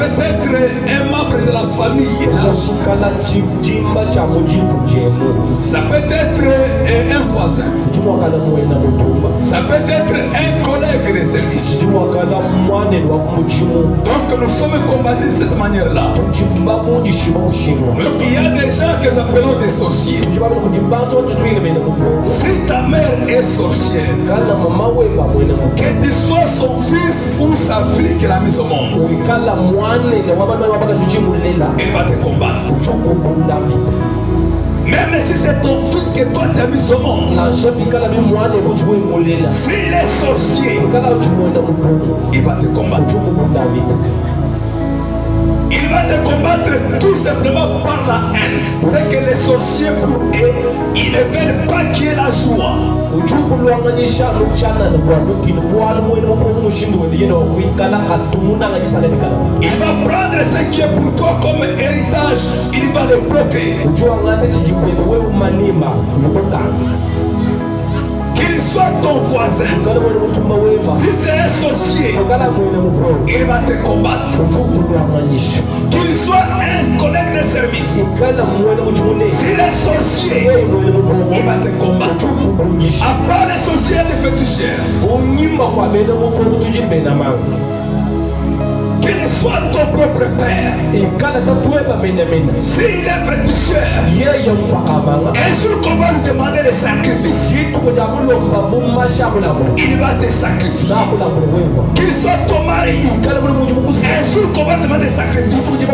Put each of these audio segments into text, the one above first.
Peut-être un membre de la famille. Ça peut être un voisin. Ça peut être un collègue de service. Donc nous sommes combattus de cette manière-là. Il y a des gens que nous appelons des sorciers. Si ta mère est sorcière, que tu sois son fils ou sa fille qu'elle a mis au monde, elle va te combattre. Même si c'est ton fils que toi tu as mis au monde, s'il est sorcier, il va te combattre. Il va te combattre tout simplement par la haine. C'est que les sorciers, pour eux, ils ne veulent pas qu'il y ait la joie. Il va prendre ce qui est pour toi comme héritage, il va le bloquer. Qu'il soit ton voisin, si c'est un sorcier, il va te combattre. Qu'il soit un collègue de service, s'il est sorcier, il va te combattre. À part les sorciers des féticheurs, qu'il soit ton propre père, s'il est féticheur, un jour qu'on va lui demander des sacrifices, il va te sacrifier. Qu'il soit ton mari, un jour qu'on va te demander des sacrifices, il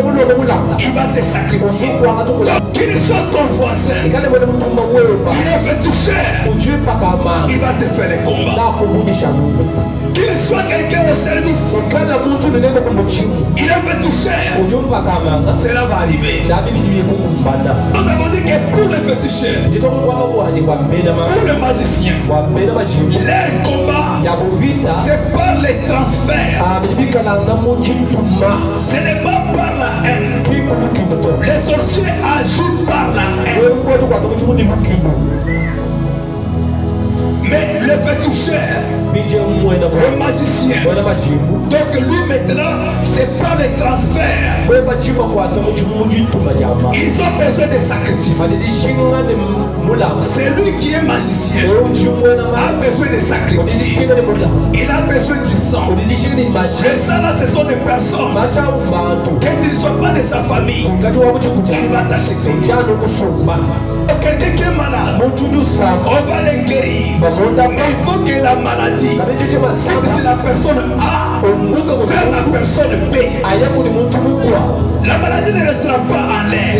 va te sacrifier. Qu'il soit ton voisin, il est féticheur, il va te faire les combats. Qu'il soit quelqu'un au service, il est féticheur, cela va arriver. Nous avons dit que pour les féticheurs, pour les magiciens, leur combat, c'est par les transferts. Ce n'est pas par la haine. Les sorciers agissent par la haine. Mais le féticheur, le magicien, donc lui maintenant, c'est pas les transferts. Ils ont besoin de sacrifices. Celui qui est magicien a besoin de sacrifices. Il a besoin du sang. Et ça là, ce sont des personnes qui ne sont pas de sa famille. Il va t'acheter. Quelqu'un qui est malade, on va les guérir. Mais il faut que la maladie, si la personne A, vers la personne B, la maladie ne restera pas en l'air.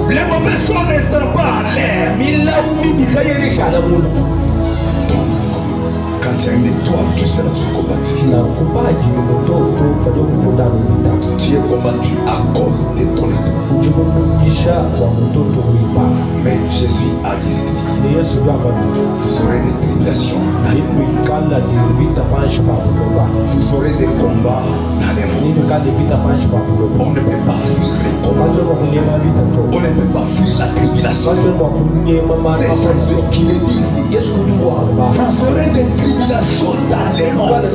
Les mauvais sons ne resteront pas en l'air. Quand il y a une étoile, tu seras toujours combattu. Tu es combattu à cause de ton étoile. Mais Jésus a dit ceci: vous aurez des tribulations dans les mondes. Vous aurez des combats dans les mondes. On ne peut pas fuir les combats. On ne peut pas fuir la tribulation. C'est Jésus qui le dit ici. Vous aurez des tribulations dans les mondes.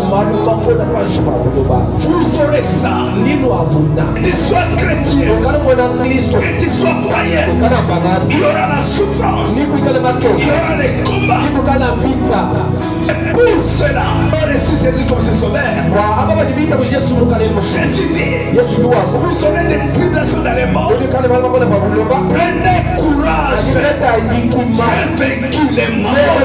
Vous aurez ça. Que tu sois chrétien, que tu sois païen, il y aura la souffrance, il y aura les combats. Et pour cela, on reçoit Jésus comme ses sauveurs. Jésus dit: vous aurez des tribulations dans les mondes. Prenez courage, j'ai vaincu les morts.